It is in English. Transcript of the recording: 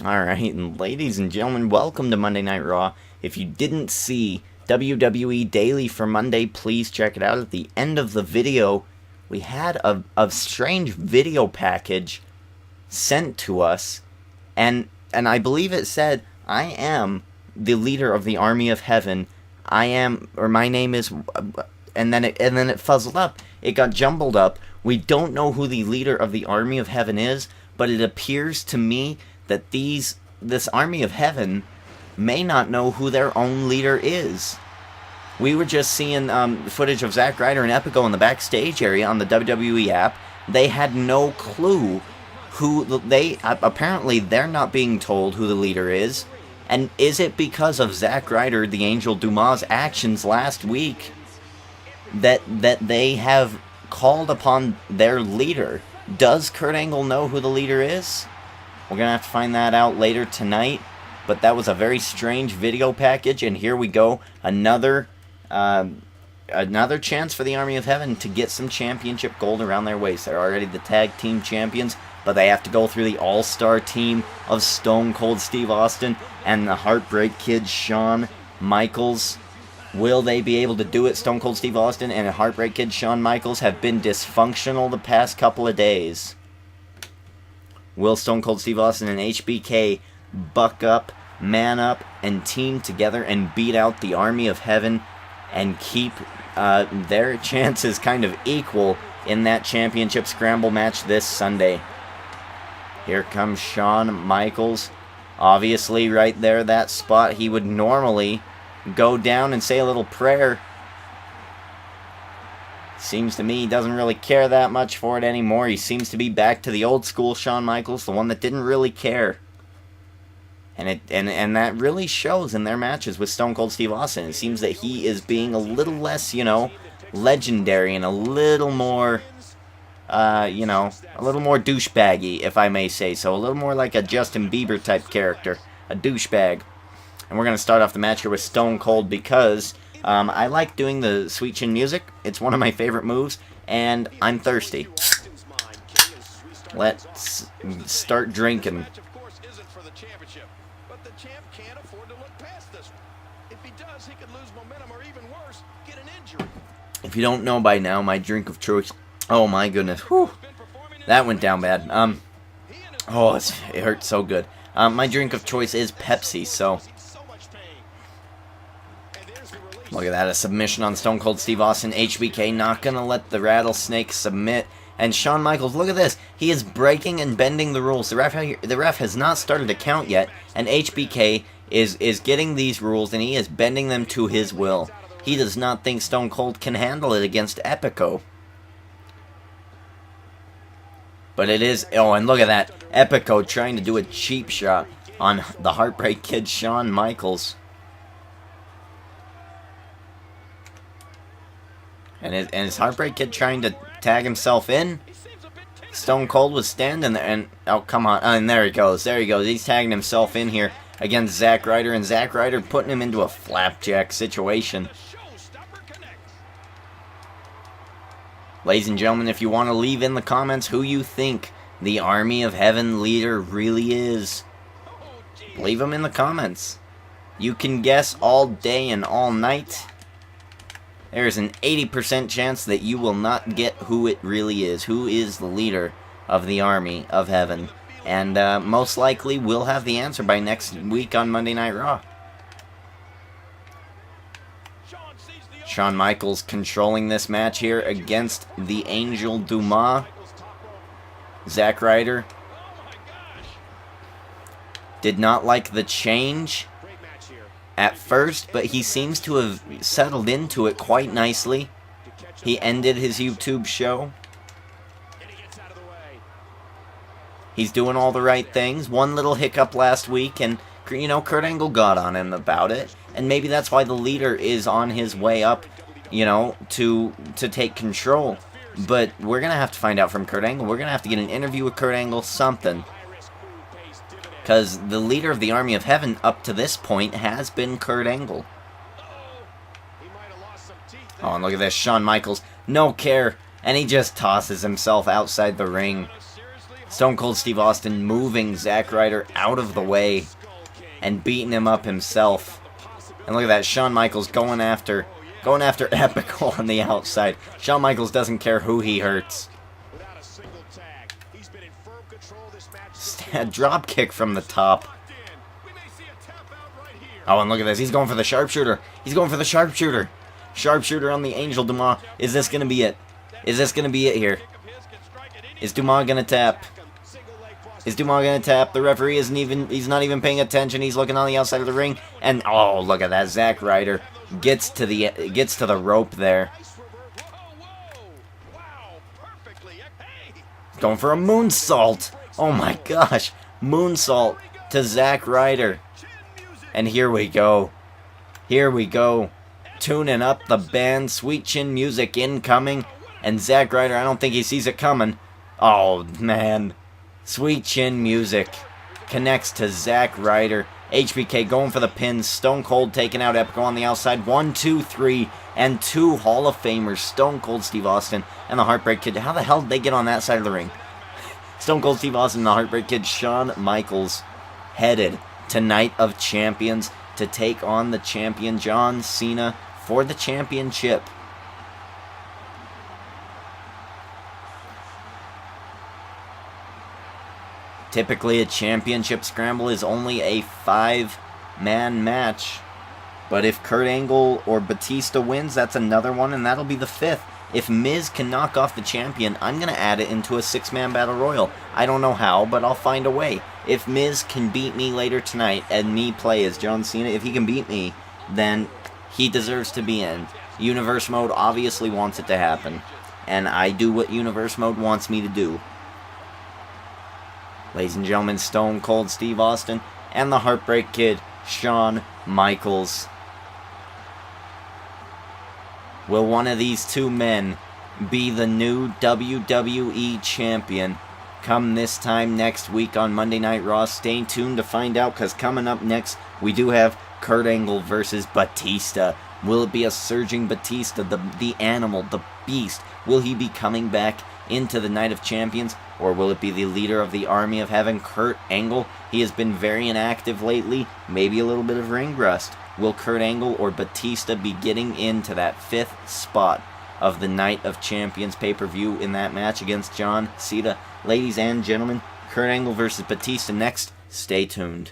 Alright, and ladies and gentlemen, welcome to Monday Night Raw. If you didn't see WWE Daily for Monday, please check it out. At the end of the video, we had a strange video package sent to us, and I believe it said, I am the leader of the Army of Heaven. I am, or my name is, and then it fuzzled up. It got jumbled up. We don't know who the leader of the Army of Heaven is, but it appears to me that this Army of Heaven may not know who their own leader is. We were just seeing footage of Zack Ryder and Epico in the backstage area on the WWE app. They had no clue who apparently they're not being told who the leader is. And is it because of Zack Ryder, the Angel Dumas' actions last week that they have called upon their leader? Does Kurt Angle know who the leader is? We're going to have to find that out later tonight, but that was a very strange video package, and here we go. Another chance for the Army of Heaven to get some championship gold around their waist. They're already the tag team champions, but they have to go through the all-star team of Stone Cold Steve Austin and the Heartbreak Kid Shawn Michaels. Will they be able to do it? Stone Cold Steve Austin and Heartbreak Kid Shawn Michaels have been dysfunctional the past couple of days. Will Stone Cold Steve Austin and HBK buck up, man up, and team together and beat out the Army of Heaven and keep their chances kind of equal in that championship scramble match this Sunday? Here comes Shawn Michaels. Obviously, right there, that spot, he would normally go down and say a little prayer. Seems to me he doesn't really care that much for it anymore. He seems to be back to the old school Shawn Michaels, the one that didn't really care. And that really shows in their matches with Stone Cold Steve Austin. It seems that he is being a little less, legendary and a little more, a little more douchebaggy, if I may say so. A little more like a Justin Bieber type character. A douchebag. And we're going to start off the match here with Stone Cold because I like doing the sweet chin music. It's one of my favorite moves, and I'm thirsty. Let's start drinking. If you don't know by now, my drink of choice... Oh my goodness. Whew. That went down bad. It hurts so good. My drink of choice is Pepsi, so... Look at that, a submission on Stone Cold Steve Austin. HBK not going to let the Rattlesnake submit. And Shawn Michaels, look at this. He is breaking and bending the rules. The ref has not started to count yet. And HBK is getting these rules, and he is bending them to his will. He does not think Stone Cold can handle it against Epico. But it is... Oh, and look at that. Epico trying to do a cheap shot on the Heartbreak Kid Shawn Michaels. And is Heartbreak Kid trying to tag himself in? Stone Cold was standing there, and... Oh, come on. And there he goes. There he goes. He's tagging himself in here against Zack Ryder, and Zack Ryder putting him into a flapjack situation. Ladies and gentlemen, if you want to leave in the comments who you think the Army of Heaven leader really is, leave them in the comments. You can guess all day and all night. There's an 80% chance that you will not get who it really is. Who is the leader of the Army of Heaven? And most likely we'll have the answer by next week on Monday Night Raw. Shawn Michaels controlling this match here against the Angel Dumas. Zack Ryder did not like the change at first, but he seems to have settled into it quite nicely. He ended his YouTube show. He's doing all the right things. One little hiccup last week, and Kurt Angle got on him about it. And maybe that's why the leader is on his way up, to take control. But we're going to have to find out from Kurt Angle. We're going to have to get an interview with Kurt Angle, something. Because the leader of the Army of Heaven up to this point has been Kurt Angle. Oh, and look at this. Shawn Michaels, no care. And he just tosses himself outside the ring. Stone Cold Steve Austin moving Zack Ryder out of the way and beating him up himself. And look at that, Shawn Michaels going after Epic on the outside. Shawn Michaels doesn't care who he hurts. Drop kick from the top. Oh, and look at this. He's going for the sharpshooter. He's going for the sharpshooter. Sharpshooter on the Angel Dumas. Is this going to be it? Is this going to be it here? Is Dumas going to tap? Is Dumas going to tap? The referee he's not even paying attention. He's looking on the outside of the ring. And, oh, look at that. Zack Ryder gets to the rope there. Going for a moonsault. Oh my gosh. Moonsault to Zack Ryder. And here we go. Here we go. Tuning up the band. Sweet chin music incoming. And Zack Ryder, I don't think he sees it coming. Oh, man. Sweet chin music connects to Zack Ryder. HBK going for the pin. Stone Cold taking out Epico on the outside. 1, 2, 3. And 2 Hall of Famers. Stone Cold Steve Austin and the Heartbreak Kid. How the hell did they get on that side of the ring? Stone Cold Steve Austin and the Heartbreak Kid. Shawn Michaels headed to Night of Champions to take on the champion John Cena for the championship. Typically, a championship scramble is only a 5-man match. But if Kurt Angle or Batista wins, that's another one, and that'll be the 5th. If Miz can knock off the champion, I'm going to add it into a 6-man battle royal. I don't know how, but I'll find a way. If Miz can beat me later tonight and me play as John Cena, if he can beat me, then he deserves to be in. Universe Mode obviously wants it to happen. And I do what Universe Mode wants me to do. Ladies and gentlemen, Stone Cold Steve Austin and the Heartbreak Kid, Shawn Michaels. Will one of these two men be the new WWE Champion come this time next week on Monday Night Raw? Stay tuned to find out, because coming up next, we do have Kurt Angle versus Batista. Will it be a surging Batista, the animal, the beast? Will he be coming back into the Night of Champions? Or will it be the leader of the army of heaven, Kurt Angle? He has been very inactive lately, maybe a little bit of ring rust. Will Kurt Angle or Batista be getting into that 5th spot of the Night of Champions pay-per-view in that match against John Cena? Ladies and gentlemen, Kurt Angle versus Batista next. Stay tuned.